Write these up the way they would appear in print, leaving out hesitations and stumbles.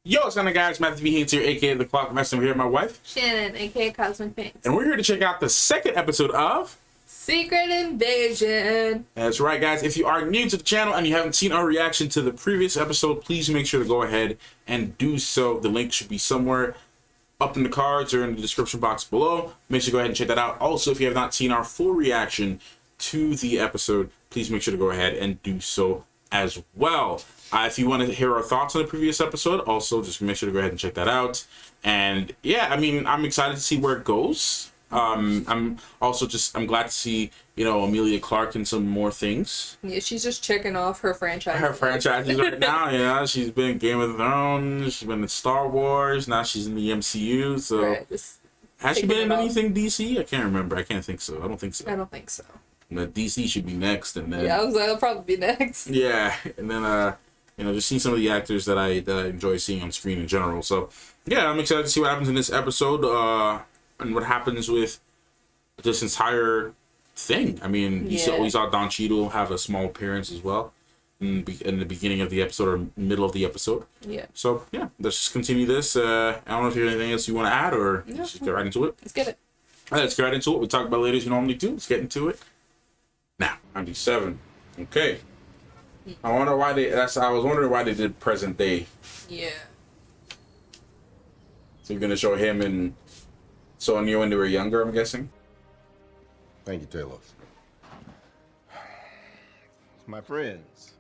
Yo, what's going on, guys? Matthew V. Haynes here, aka The Clock Master. I'm here with my wife, Shannon, aka Cosmic Pinks. and we're here to check out the second episode of Secret Invasion. That's right, guys. If you are new to the channel and you haven't seen our reaction to the previous episode, please make sure to go ahead and do so. The link should be somewhere up in the cards or in the description box below. Make sure to go ahead and check that out. Also, if you have not seen our full reaction to the episode, please make sure to go ahead and do so as well. If you want to hear our thoughts on the previous episode, also just make sure to go ahead and check that out. And yeah, I mean, I'm excited to see where it goes. I'm glad to see, Emilia Clarke in some more things. Yeah, she's just checking off her franchise. Her franchises right now, she's been in Game of Thrones, she's been in Star Wars, now she's in the MCU. So right, has she been in anything DC? I can't remember. I can't think so. I don't think so. I don't think so. But DC should be next, and then yeah, I was like, I'll probably be next. Yeah, and then just seeing some of the actors that I enjoy seeing on screen in general. So yeah, I'm excited to see what happens in this episode, and what happens with this entire thing. I mean, we saw Don Cheadle have a small appearance as well in the beginning of the episode or middle of the episode. Yeah. So yeah, let's just continue this. I don't know if you have anything else you want to add, or let's just get right into it. Let's get it. All right, let's get right into it. We talk about it later as you normally do. Let's get into it now. 97. Okay. I wonder why I was wondering why they did present day. Yeah. So you're gonna show him and Sonya when they were younger, I'm guessing. Thank you, Taylor. My friends.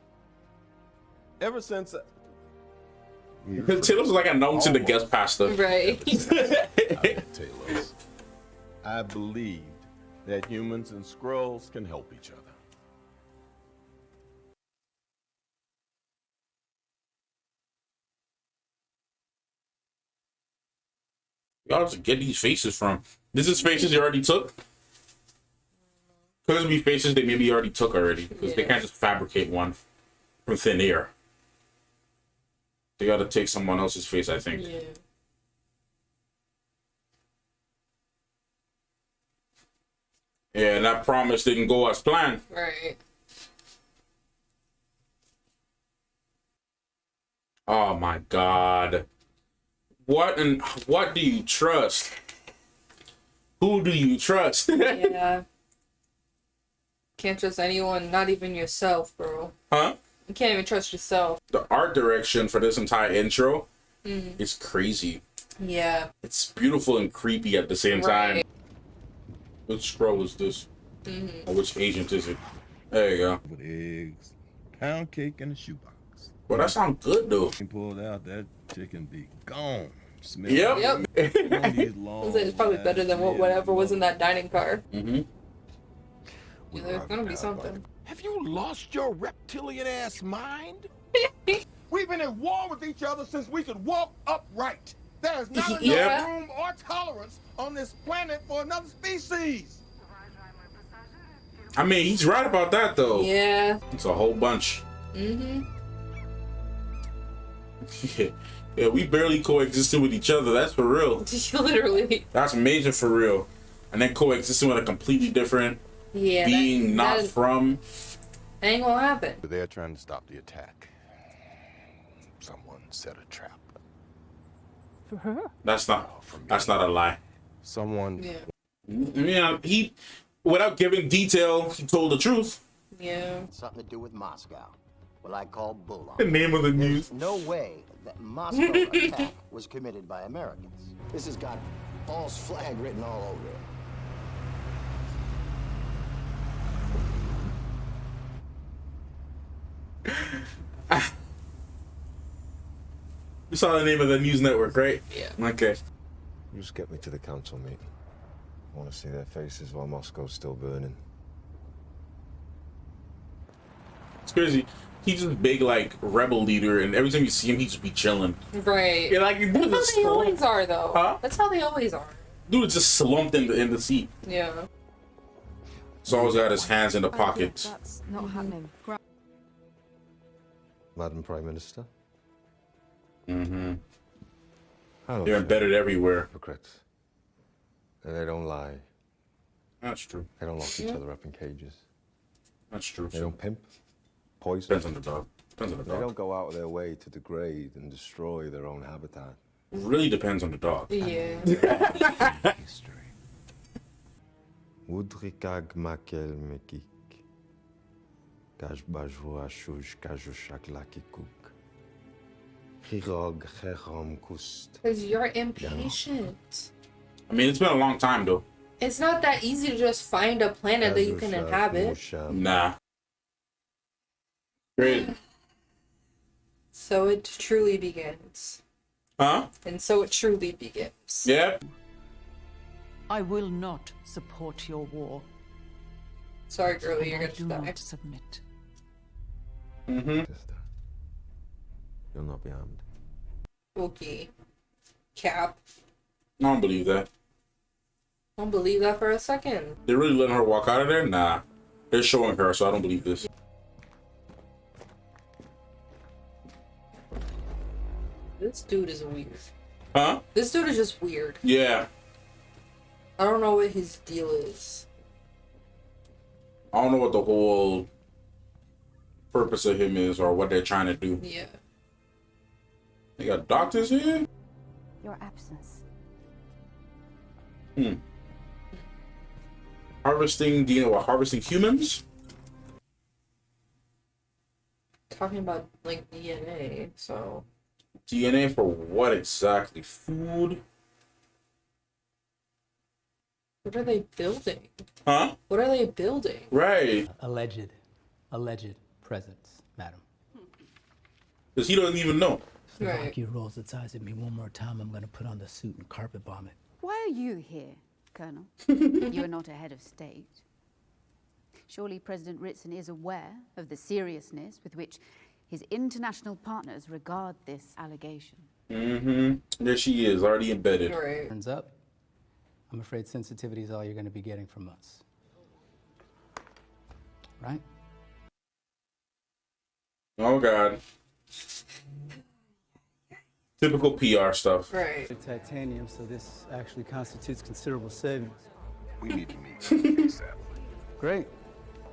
Ever since Taylor's like announcing the guest pastor. Right. Taylor, I believed that humans and Skrulls can help each other. Y'all just get these faces from. This is faces you already took? Could be faces they maybe already took already. Because they can't just fabricate one from thin air. They gotta take someone else's face, I think. Yeah. Yeah, and that promise didn't go as planned. Right. Oh my God. What do you trust? Who do you trust? Yeah. Can't trust anyone, not even yourself, bro. Huh? You can't even trust yourself. The art direction for this entire intro is crazy. Yeah. It's beautiful and creepy at the same time. Which scroll is this? Or which agent is it? There you go. With eggs, pound cake, and a shoebox. Well, that sounds good though. Pulled out, that chicken be gone. Smell Yep. It's probably better than whatever was in that dining car. Mm-hmm. Yeah, there's gonna be something. Have you lost your reptilian ass mind? We've been at war with each other since we could walk upright. There's not enough room or tolerance on this planet for another species. I mean, he's right about that though. Yeah. It's a whole bunch. Mm-hmm. Yeah, we barely coexisted with each other. That's for real. Literally. That's major for real. And then coexisting with a completely different being, not from. Ain't gonna happen. They're trying to stop the attack. Someone set a trap. For her? That's not a lie. Someone. Yeah. He, without giving detail, he told the truth. Yeah. Something to do with Moscow. What I call bull on. The name of the news. There's no way that Moscow attack was committed by Americans. This has got false flag written all over it. You saw the name of the news network, right? Yeah. Okay. Just get me to the council meeting. I want to see their faces while Moscow's still burning. It's crazy. He's this big, like, rebel leader, and every time you see him, he just be chilling. Right. Yeah, like, that's how they always are, though. Huh? That's how they always are. Dude is just slumped in the seat. Yeah. He's always got his hands in the pockets. That's not happening. Madam Prime Minister? Mm-hmm. I don't They're embedded everywhere. Hypocrites. And they don't lie. That's true. They don't lock each other up in cages. That's true. They don't pimp, poison, Depends on the dog. Depends on the They dog. don't go out of their way to degrade and destroy their own habitat. Really depends on the dog. Yeah. History. Woodrikag makel mekik. Kajbajou ashuj kajushak Chirog cherom kust. Because you're impatient. I mean, it's been a long time though. It's not that easy to just find a planet that you can inhabit. Nah. Great. So it truly begins. Huh? And so it truly begins. Yep. I will not support your war. Sorry, girlie, you're And I gonna do die. not submit. Mm-hmm. Sister, you'll not be harmed. Okay. Cap. I don't believe that. I don't believe that for a second. They're really letting her walk out of there? Nah. They're showing her, so I don't believe this. This dude is weird. Huh? This dude is just weird. Yeah. I don't know what his deal is. I don't know what the whole purpose of him is or what they're trying to do. Yeah. They got doctors here? Your absence. Harvesting, do you know what? Harvesting humans? Talking about, like, DNA, so... DNA for what exactly? Food? What are they building? Huh? What are they building? Right. Alleged presence, madam. Because he doesn't even know. If Right. Rocky rolls its eyes at me one more time, I'm gonna put on the suit and carpet bomb it. Why are you here, Colonel? You are not a head of state. Surely President Ritson is aware of the seriousness with which his international partners regard this allegation. Mm-hmm. There she is, already embedded. Right. Turns up. I'm afraid sensitivity is all you're gonna be getting from us. Right? Oh, God. Typical PR stuff. Right. The titanium, so this actually constitutes considerable savings. We need to meet. Great.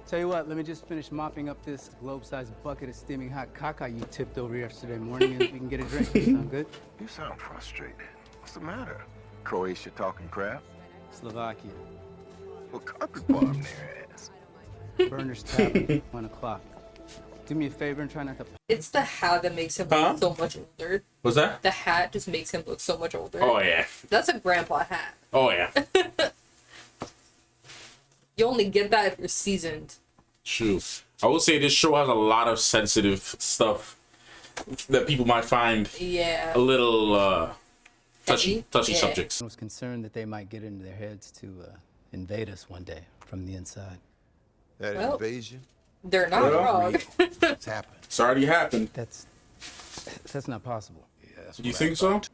Tell you what, let me just finish mopping up this globe-sized bucket of steaming hot caca you tipped over yesterday morning, and we can get a drink. Sound good? You sound frustrated. What's the matter? Croatia talking crap? Slovakia. Well, carpet bomb their ass. Burner's Tavern, 1 o'clock. Do me a favor and try not to... It's the hat that makes him Huh? look so much older. What's that? The hat just makes him look so much older. Oh, yeah. That's a grandpa hat. Oh, yeah. You only get that if you're seasoned. True. I will say this show has a lot of sensitive stuff that people might find Yeah. a little touchy Yeah. subjects. I was concerned that they might get into their heads to invade us one day from the inside. That Well- invasion? They're not Well, wrong. It's happened. It's already happened. That's not possible. Yeah, that's Do you what I think so? thought.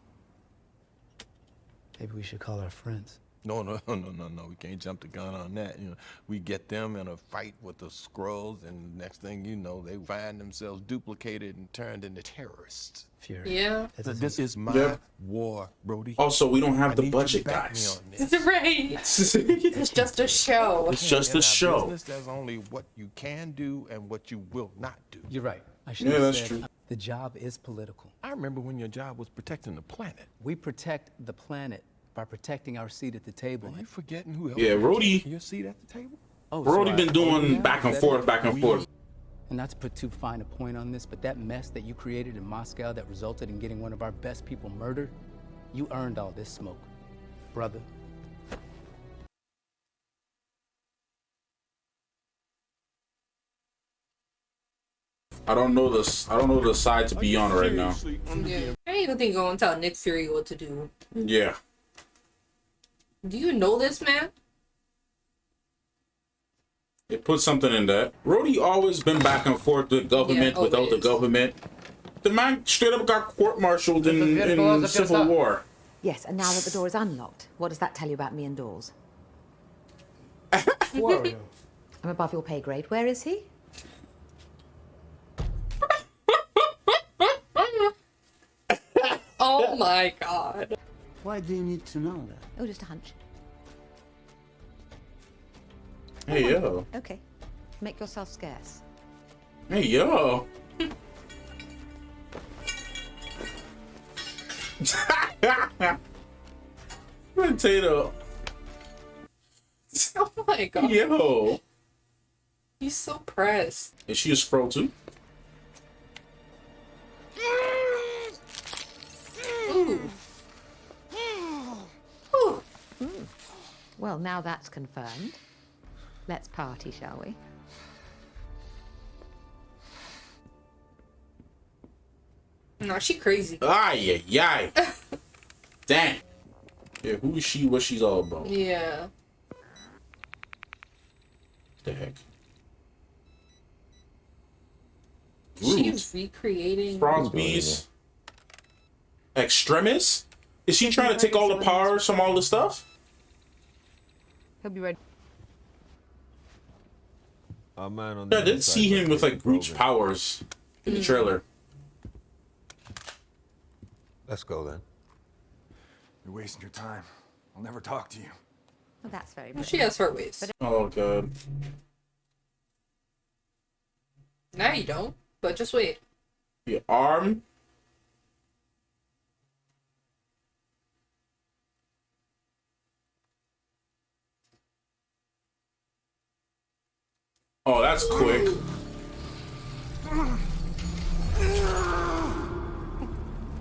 Maybe we should call our friends. No. We can't jump the gun on that. You know, we get them in a fight with the Skrulls, and next thing you know, they find themselves duplicated and turned into terrorists. Fury. Yeah. This is my Yep. war, Brody. Also, we don't have I the need you to budget, back me guys. on this. Right. It's It's just a show. just In a our show. business, there's only what you can do and what you will not do. You're right. I should Yeah, have that's said, true. The job is political. I remember when your job was protecting the planet. We protect the planet by protecting our seat at the table. Are you forgetting who else Yeah, was Rhodey- taking your seat at the table? Oh, We're already so been I- doing yeah, back and that forth, is- back and forth. And not to put too fine a point on this, but that mess that you created in Moscow that resulted in getting one of our best people murdered, you earned all this smoke, brother. I don't know this. I don't know the side to be on right now. Yeah. I ain't even think you're gonna tell Nick Fury what to do. Yeah. Do you know this man? It put something in that. Rhodey always been back and forth with government, Yeah, without the always. government. The man straight up got court-martialed in Civil War. Yes, and now that the door is unlocked, what does that tell you about me and doors? Wario. I'm above your pay grade. Where is he? Oh my god. Why do you need to know that? Oh, just a hunch. Hey, yo. Okay. Make yourself scarce. Hey, yo. Potato. Oh my god. Yo. He's so pressed. Is she a scroll too? Ooh. Ooh. Well, now that's confirmed. Let's party, shall we? No, she crazy. Ay, ay, ay. Dang. Yeah, who is she? What she's all about? Yeah. The heck? She's recreating. Crosby's extremist? Is she trying to take all the powers from all the stuff? He'll be ready. Our man on Yeah, I the did inside see him with like program. Groot's powers in the trailer. Let's go then. You're wasting your time. I'll never talk to you. Well, that's very Well, good. she has her ways. Oh god. Now you don't, but just wait. Your arm. Oh, that's quick.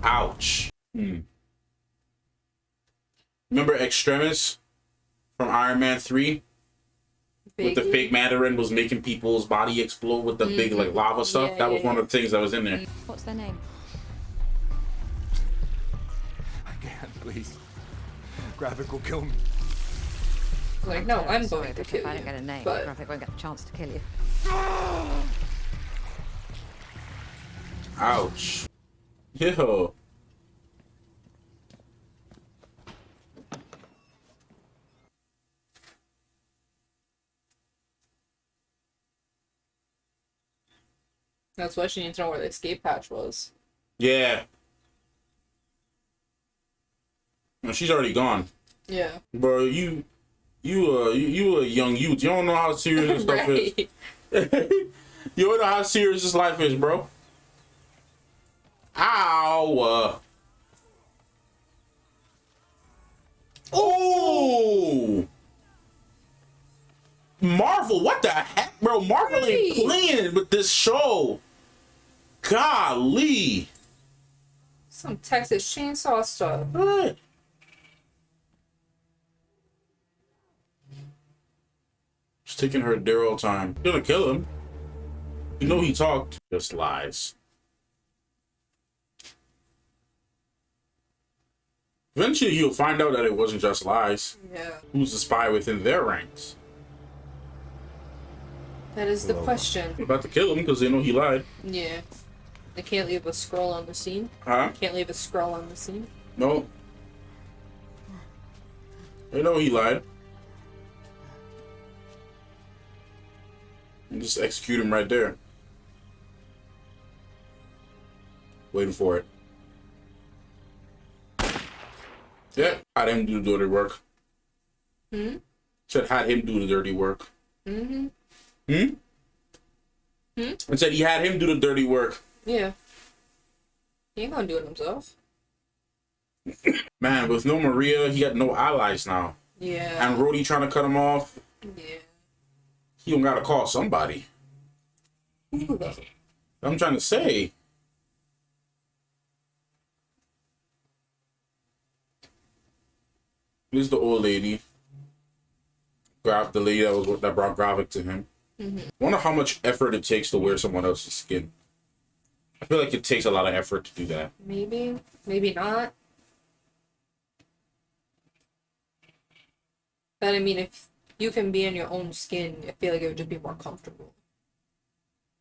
Ouch. Remember Extremis from Iron Man 3? With the fake Mandarin was making people's body explode with the big like lava stuff. Yeah, that was yeah, one of the things that was in there. What's their name? I can't, please. Graphic will kill me. Like, no, I'm Sorry, going to but kill if I you. don't get a name, But Graphic won't get the chance to kill you. Ouch. Yo. that's why she needs to know where the escape hatch was. Yeah. No, she's already gone. Yeah. Bro, you a young youth. You don't know how serious this stuff is. You don't know how serious this life is, bro. Ow. Oh. Marvel, what the heck, bro? Marvel ain't playing with this show. Golly. Some Texas Chainsaw stuff. What? She's taking her there all the time. Gonna kill him. You know he talked. Just lies. Eventually you'll find out that it wasn't just lies. Yeah. Who's the spy within their ranks? That is the question. They're about to kill him because they know he lied. Yeah. They can't leave a scroll on the scene. Huh? Can't leave a scroll on the scene. No. They know he lied. And just execute him right there. Waiting for it. Yeah, had him do the dirty work. Said had him do the dirty work. I said he had him do the dirty work. Yeah. He ain't gonna do it himself. Man, with no Maria, he got no allies now. Yeah. And Rhodey trying to cut him off. Yeah. He don't gotta call somebody. Who though? I'm trying to say. This is the old lady. The lady that brought Gravik to him. Wonder how much effort it takes to wear someone else's skin. I feel like it takes a lot of effort to do that. Maybe. Maybe not. But I mean, if you can be in your own skin, I feel like it would just be more comfortable.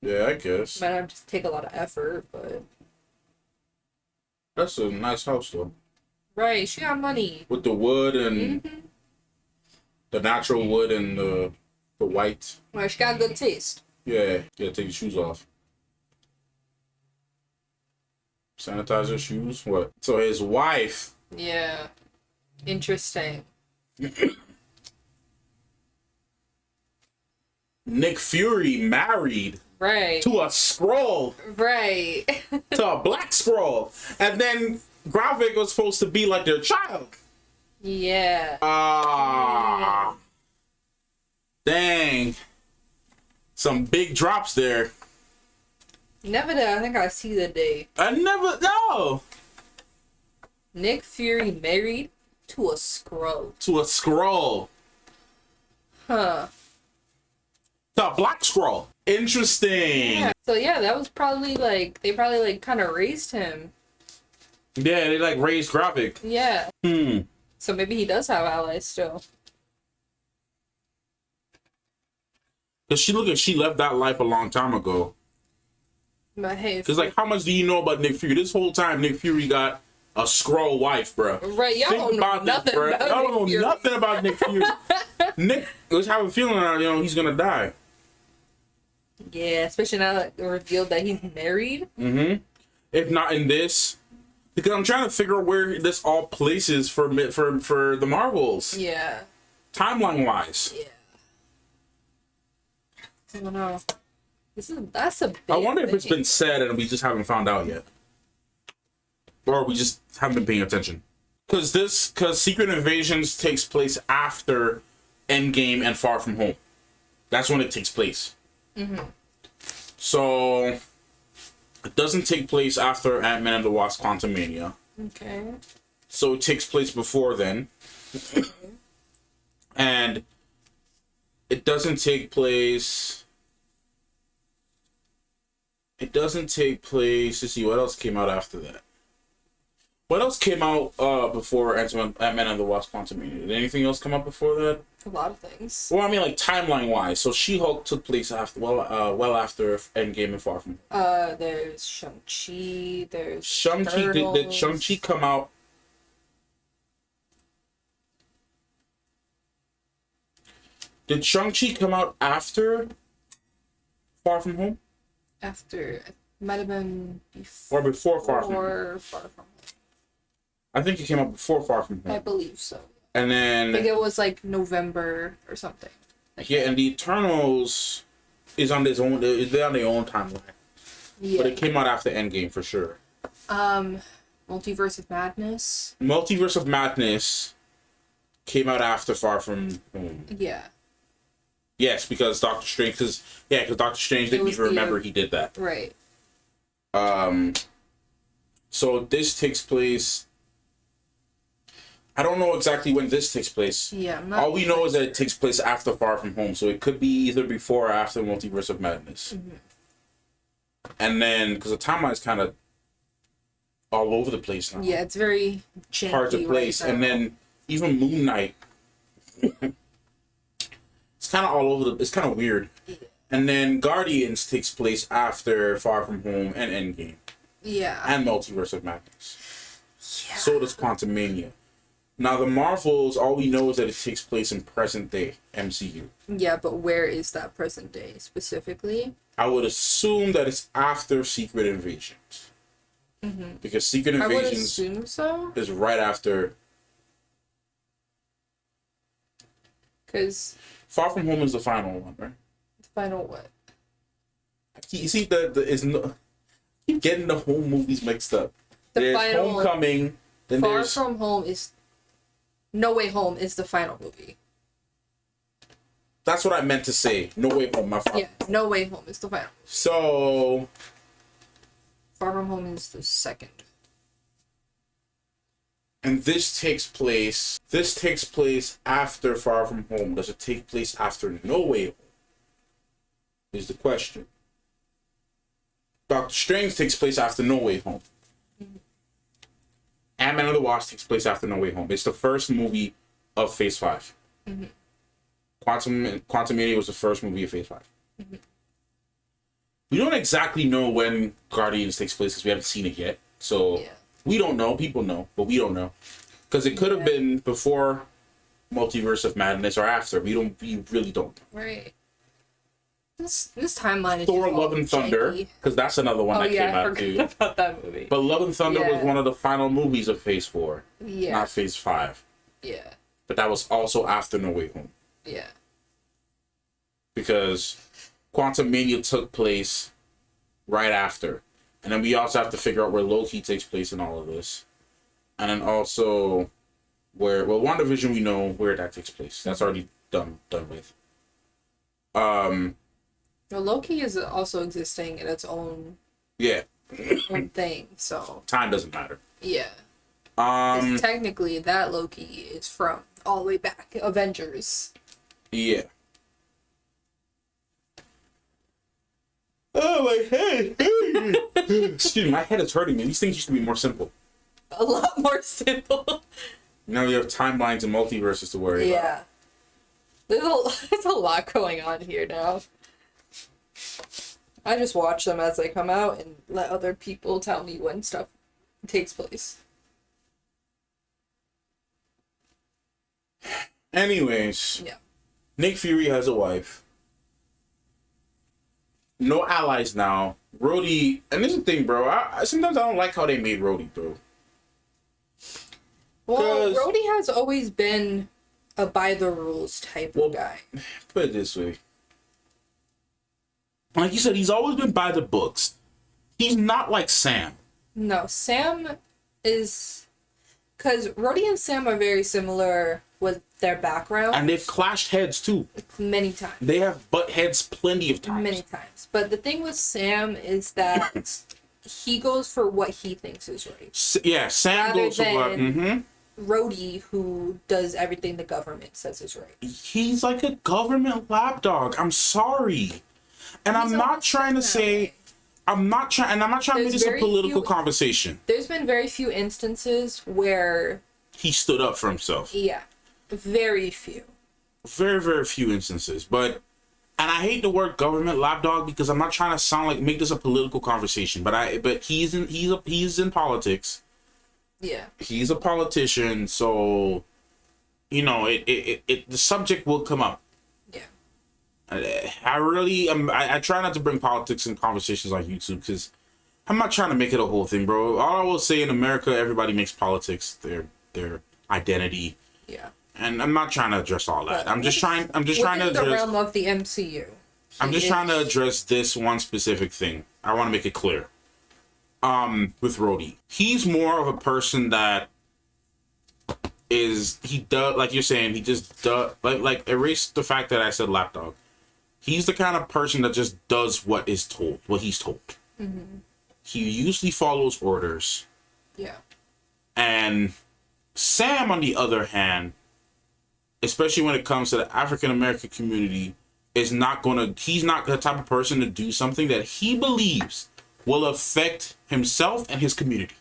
Yeah, I guess. Might not just take a lot of effort, but That's a nice house though. right, she got money. With the wood and the natural wood and the white. Right, she got good taste. Yeah, you gotta take your shoes off. Sanitizer shoes? What? So his wife. Yeah. Interesting. Nick Fury married Right. to a scroll. Right. To a black scroll. And then Gravik was supposed to be like their child. Yeah. Dang. Some big drops there. Never did I think I see the day. I never know. Nick Fury married to a Skrull. To a Skrull. Huh. The Black Skrull. Interesting. Yeah. So yeah, that was probably like they probably like kind of raised him. Yeah, they like raised Gravik. Yeah. So maybe he does have allies still. Cause she left that life a long time ago. But hey, Cause like, how much do you know about Nick Fury? This whole time, Nick Fury got a Skrull wife, bro. Right, y'all don't know nothing about Y'all don't know nothing about Nick Fury. Nick, let's have a feeling that he's gonna die. Yeah, especially now that it revealed that he's married. If not in this, because I'm trying to figure out where this all places for the Marvels. Yeah. Timeline wise. Yeah. I don't know. That's a big I wonder if it's thing. been said and we just haven't found out yet. Or we just haven't been paying attention. Because Secret Invasions takes place after Endgame and Far From Home. That's when it takes place. So it doesn't take place after Ant-Man and the Wasp: Quantumania. Okay. So it takes place before then. And it doesn't take place. Let's see, what else came out after that? What else came out before Ant-Man and the Wasp: Quantumania? Did anything else come up before that? A lot of things. Well, I mean, like timeline wise. So She-Hulk took place after, well after Endgame and Far From. There's Shang-Chi. There's Shang-Chi. Did Shang-Chi come out? Did Shang-Chi come out after Far From Home? After, it might have been before. Or before Far From Home? Or Far From Home. I think it came out before Far From Home. I believe so. And then I think it was like November or something. Yeah, and the Eternals is on their own. They're on their own timeline. Yeah. But it came out after Endgame for sure. Multiverse of Madness. Multiverse of Madness came out after Far From Home. Yeah. Yes, because Doctor Strange. Because Doctor Strange didn't even remember he did that. Right. So this takes place. I don't know exactly when this takes place. Yeah. All we know is that it takes place after Far From Home, so it could be either before or after Multiverse of Madness. And then, because the timeline is kind of all over the place now. Yeah, it's very janky hard to place. Right now. And then even Moon Knight, it's kind of all over the. It's kind of weird. Yeah. And then Guardians takes place after Far From Home and Endgame. Yeah. And Multiverse of Madness. Yeah. So does Quantumania. Now the Marvels, all we know is that it takes place in present day MCU. Yeah, but where is that present day specifically? I would assume that it's after Secret Invasions. Because Secret I would Invasions assume so. is right after. Because Far From Home is the final one, right? the final what? You see, keep getting the whole movies mixed up. The There's final Homecoming. Then Far there's From Home is. No Way Home is the final movie. That's what I meant to say. No Way Home, my fault. Yeah, No Way Home is the final. So Far From Home is the second. and this takes place. This takes place after Far From Home. Does it take place after No Way Home? Is the question. Doctor Strange takes place after No Way Home. Ant-Man and the Wasp takes place after No Way Home. It's the first movie of Phase 5. Quantumania was the first movie of Phase 5. We don't exactly know when Guardians takes place because we haven't seen it yet. So we don't know. People know, but we don't know. Because it could have been before Multiverse of Madness or after. We really don't know. Right. This timeline is Thor: Love and Thunder, because that's another one that came out too. About that movie. But Love and Thunder was one of the final movies of Phase 4, Yeah. not Phase 5. Yeah. But that was also after No Way Home, Yeah. because Quantumania took place right after, and then we also have to figure out where Loki takes place in all of this. And then also WandaVision, we know where that takes place. That's already done with. Well, Loki is also existing in its own thing, so time doesn't matter. Yeah. 'Cause technically, that Loki is from all the way back Avengers. Yeah. Oh my head! Excuse me, my head is hurting me. These things used to be more simple. A lot more simple. Now you have timelines and multiverses to worry about. There's a lot going on here now. I just watch them as they come out and let other people tell me when stuff takes place. Anyways, yeah. Nick Fury has a wife. No allies now. Rhodey, and this is the thing, bro. I sometimes I don't like how they made Rhodey, bro. Well, Rhodey has always been a by the rules type of guy. Put it this way. Like you said, he's always been by the books. He's not like Sam. No, Sam is... Because Rhodey and Sam are very similar with their background. And they've clashed heads, too. Many times. They have butt heads plenty of times. Many times. But the thing with Sam is that he goes for what he thinks is right. Yeah, Sam goes for what... Rhodey, who does everything the government says is right. He's like a government lapdog. I'm sorry. And I'm not trying to say... I'm not trying to make this a political conversation. There's been very few instances where... he stood up for himself. Yeah. Very few. Very, very few instances. But... and I hate the word government lapdog because I'm not trying to make this a political conversation. But he's in politics. Yeah. He's a politician, so you know the subject will come up. Yeah. I try not to bring politics in conversations on YouTube because I'm not trying to make it a whole thing, bro. All I will say, in America, everybody makes politics their identity. Yeah. And I'm not trying to address all that. But I'm just trying to address the realm of the MCU. I'm just trying to address this one specific thing. I want to make it clear. With Rhodey, he's more of a person that like you're saying, he just does, like erase the fact that I said lapdog. He's the kind of person that just does what he's told. Mm-hmm. He usually follows orders. Yeah. And Sam, on the other hand, especially when it comes to the African American community, he's not the type of person to do something that he believes will affect himself and his community.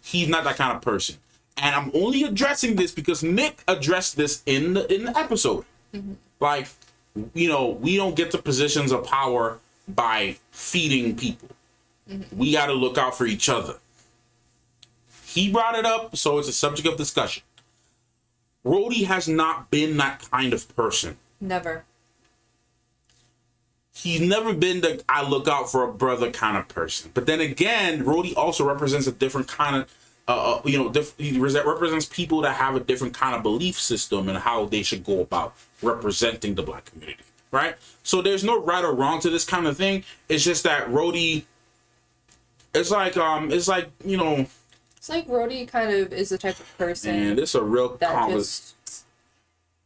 He's not that kind of person. And I'm only addressing this because Nick addressed this in the episode. Mm-hmm. Like, you know, we don't get to positions of power by feeding people. Mm-hmm. We got to look out for each other. He brought it up, so it's a subject of discussion. Rhodey has not been that kind of person. Never. He's never been the I look out for a brother kind of person. But then again, Rhodey also represents a different kind of, he represents people that have a different kind of belief system and how they should go about representing the black community, right? So there's no right or wrong to this kind of thing. It's just that Rhodey, it's like Rhodey kind of is the type of person. And this is a real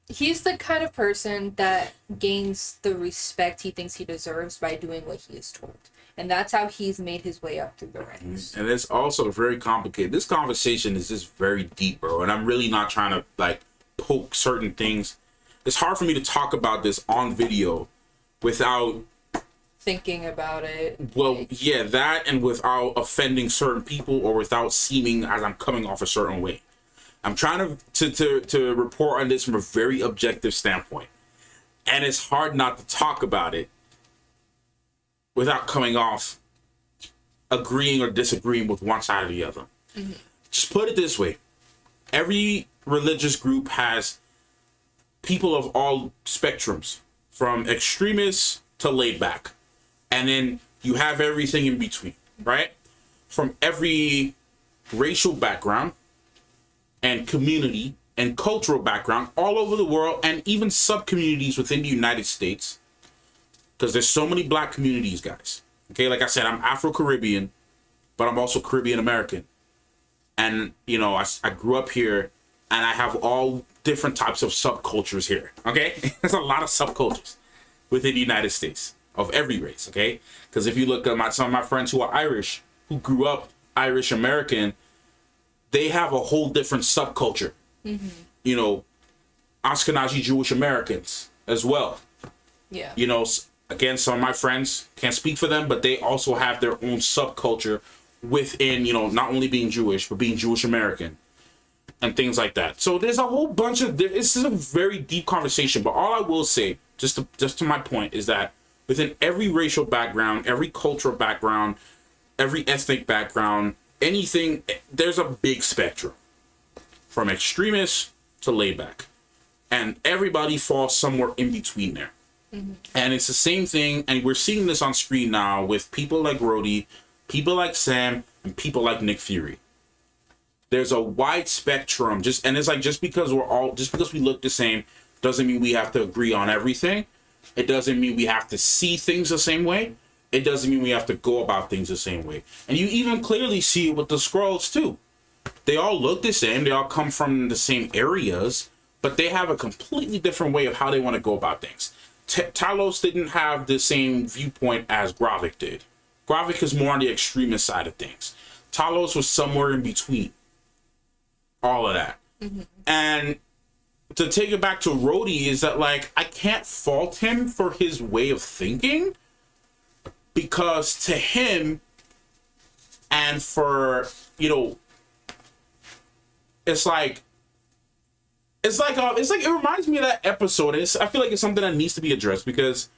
he's the kind of person that gains the respect he thinks he deserves by doing what he is told. And that's how he's made his way up through the ranks. And it's also very complicated. This conversation is just very deep, bro. And I'm really not trying to, poke certain things. It's hard for me to talk about this on video without... thinking about it. Well, yeah, that, and without offending certain people or without seeming as I'm coming off a certain way. I'm trying to report on this from a very objective standpoint. And it's hard not to talk about it without coming off agreeing or disagreeing with one side or the other. Mm-hmm. Just put it this way. Every religious group has people of all spectrums, from extremists to laid back. And then you have everything in between, right? From every racial background and community and cultural background all over the world, and even sub-communities within the United States, because there's so many black communities, guys. Okay, like I said, I'm Afro-Caribbean, but I'm also Caribbean American. and you know, I grew up here, and I have all different types of subcultures here. Okay, there's a lot of subcultures within the United States of every race. Okay, because if you look at some of my friends who are Irish, who grew up Irish American, they have a whole different subculture. You know, Ashkenazi Jewish Americans as well. Yeah. You know, again, some of my friends, can't speak for them, but they also have their own subculture within, you know, not only being Jewish, but being Jewish American and things like that. So there's a whole bunch of, this is a very deep conversation, but all I will say, just to my point, is that within every racial background, every cultural background, every ethnic background, anything, there's a big spectrum from extremists to laid back, and everybody falls somewhere in between there. And it's the same thing, and we're seeing this on screen now with people like Rhodey, people like Sam, and people like Nick Fury. There's a wide spectrum, and it's like, just because we look the same doesn't mean we have to agree on everything. It doesn't mean we have to see things the same way. It doesn't mean we have to go about things the same way. And you even clearly see it with the Skrulls too. They all look the same, they all come from the same areas, but they have a completely different way of how they want to go about things. Talos didn't have the same viewpoint as Gravik did. Gravik is more on the extremist side of things. Talos was somewhere in between all of that. And to take it back to Rhodey is that, like, I can't fault him for his way of thinking, because to him, and for, you know, it's like it reminds me of that episode. I feel like it's something that needs to be addressed, because,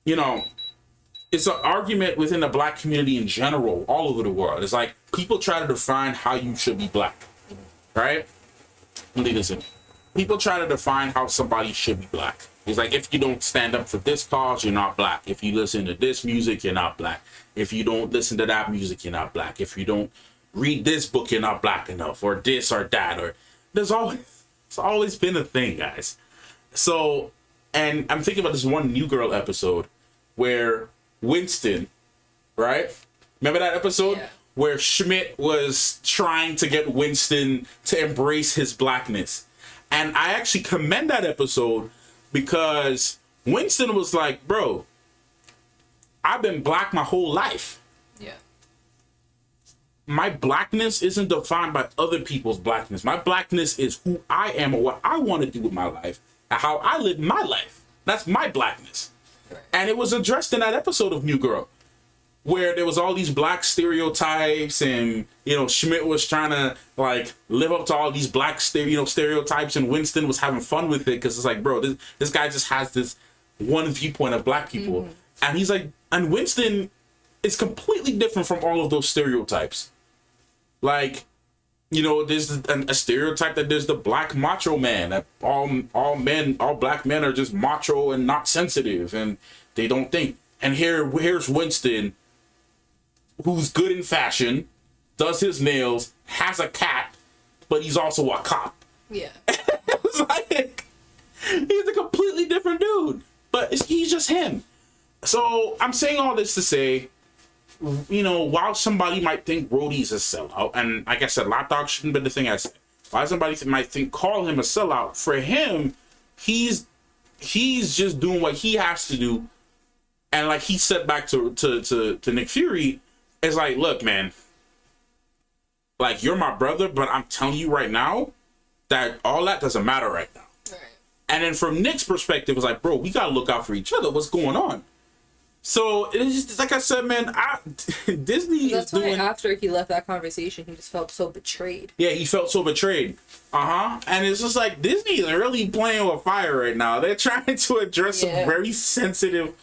you know, it's an argument within the black community in general, all over the world. It's like people try to define how you should be black, right? Listen, people try to define how somebody should be black. It's like, if you don't stand up for this cause, you're not black. If you listen to this music, you're not black. If you don't listen to that music, you're not black. If you don't read this book, you're not black enough, or this or that, or it's always been a thing, guys. So, and I'm thinking about this one New Girl episode where Winston, right? Remember that episode? Yeah. Where Schmidt was trying to get Winston to embrace his blackness. And I actually commend that episode, because Winston was like, bro, I've been black my whole life. Yeah. My blackness isn't defined by other people's blackness. My blackness is who I am, or what I want to do with my life, and how I live my life. That's my blackness. Right. And it was addressed in that episode of New Girl, where there was all these black stereotypes, and, you know, Schmidt was trying to, like, live up to all these black stereotypes, and Winston was having fun with it, because it's like, bro, this guy just has this one viewpoint of black people. And he's like, and Winston is completely different from all of those stereotypes. Like, you know, there's a stereotype that there's the black macho man, that all black men are just macho and not sensitive, and they don't think. And here's Winston, who's good in fashion, does his nails, has a cat, but he's also a cop. Yeah. It's like, he's a completely different dude, but he's just him. So I'm saying all this to say, you know, while somebody might think Rhodey's a sellout, and like I said, Lapdog shouldn't be the thing I said. While somebody might call him a sellout, for him, he's just doing what he has to do. And like he said back to Nick Fury, it's like, look, man, like, you're my brother, but I'm telling you right now that all that doesn't matter right now. Right. And then from Nick's perspective, it's like, bro, we gotta look out for each other. What's going on? So it's just like I said, man. Disney is doing. After he left that conversation, he just felt so betrayed. Yeah, he felt so betrayed. And it's just like, Disney is really playing with fire right now. They're trying to address some very sensitive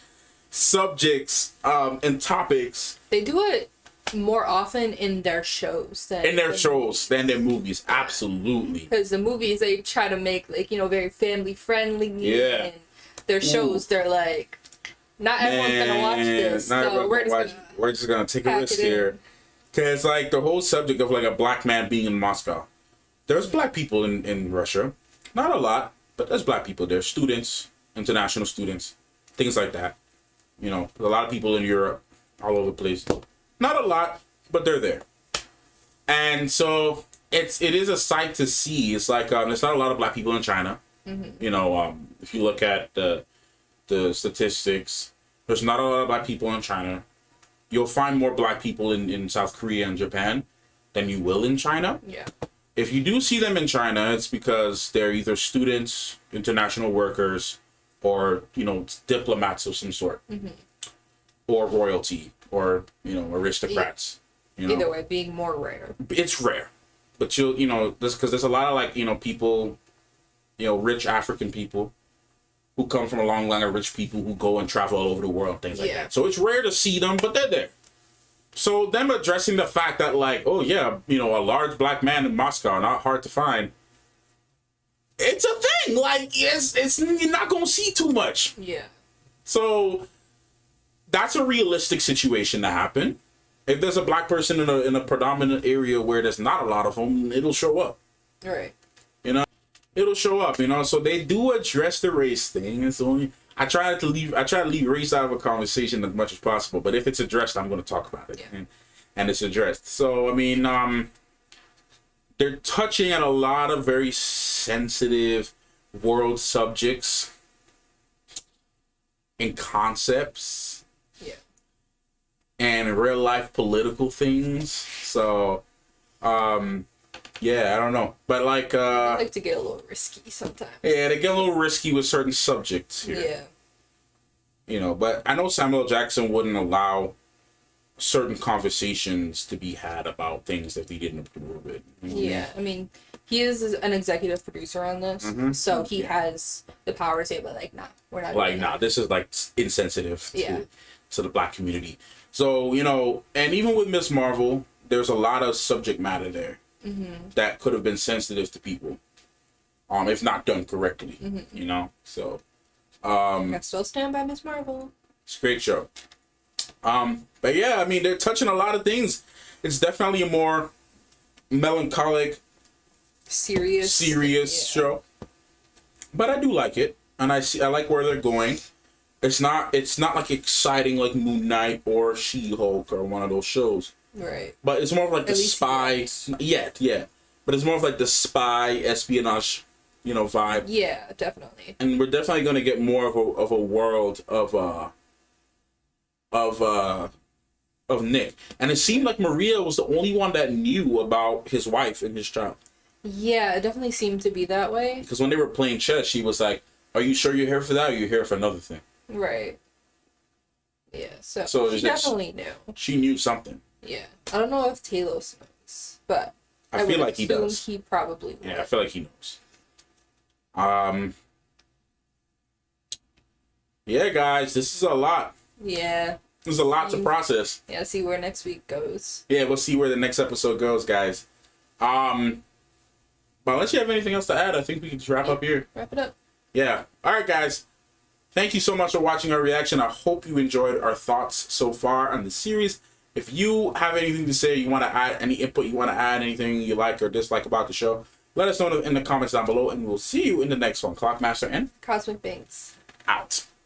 subjects and topics. They do it more often in their shows than their movies. Absolutely. Because the movies, they try to make, like, you know, very family friendly. Yeah. And their shows, they're like, not everyone's gonna watch this. So we're just gonna take a risk here. Because, like, the whole subject of, like, a black man being in Moscow. There's black people in Russia. Not a lot, but there's black people there. Students, international students, things like that. You know, a lot of people in Europe, all over the place. Not a lot, but they're there. And so it is a sight to see. It's like there's not a lot of black people in China. You know, if you look at the statistics, there's not a lot of black people in China. You'll find more black people in South Korea and Japan than you will in China. Yeah. If you do see them in China, it's because they're either students, international workers, or, you know, diplomats of some sort, or royalty, or, you know, aristocrats. You know? Either way, being more rare. It's rare, but you know, because there's a lot of, like, you know, people, you know, rich African people who come from a long line of rich people who go and travel all over the world, things like that. So it's rare to see them, but they're there. So them addressing the fact that, like, oh yeah, you know, a large black man in Moscow, not hard to find. It's a thing. Like, it's you're not gonna see too much. Yeah. So that's a realistic situation to happen. If there's a black person in a predominant area where there's not a lot of them, it'll show up. Right. You know, it'll show up. You know, so they do address the race thing. It's only I try to leave race out of a conversation as much as possible. But if it's addressed, I'm going to talk about it, and it's addressed. So I mean, they're touching on a lot of very sensitive world subjects and concepts. Yeah. And real life political things. So, yeah, I don't know, but like, I like to get a little risky sometimes. Yeah, they get a little risky with certain subjects here. Yeah. You know, but I know Samuel Jackson wouldn't allow certain conversations to be had about things that he didn't approve of. Yeah, I mean, he is an executive producer on this, so he has the power to say, but like, nah, we're not. Like, nah, this is like insensitive to the black community. So, you know, and even with Miss Marvel, there's a lot of subject matter there that could have been sensitive to people, if not done correctly. You know, so I still stand by Miss Marvel. It's a great show. But yeah, I mean, they're touching a lot of things. It's definitely a more melancholic, serious show. But I do like it, and I like where they're going. It's not like exciting like Moon Knight or She-Hulk or one of those shows. Right. But it's more of like the spy. Yeah. But it's more of like the spy espionage, you know, vibe. Yeah, definitely. And we're definitely going to get more of a world of Nick. And it seemed like Maria was the only one that knew about his wife and his child. Yeah, it definitely seemed to be that way. Because when they were playing chess, she was like, "Are you sure you're here for that, or you're here for another thing?" Right. Yeah, so she definitely knew. She knew something. Yeah. I don't know if Talos knows, but I feel like he does. He probably would. Yeah, I feel like he knows. Yeah, guys, this is a lot. Yeah. There's a lot to process. Yeah, see where next week goes. Yeah, we'll see where the next episode goes, guys. But unless you have anything else to add, I think we can just wrap up here. Wrap it up. Yeah. All right, guys. Thank you so much for watching our reaction. I hope you enjoyed our thoughts so far on the series. If you have anything to say, you want to add any input, you want to add anything you like or dislike about the show, let us know in the comments down below, and we'll see you in the next one. Clockmaster and Cosmic Banks. Out.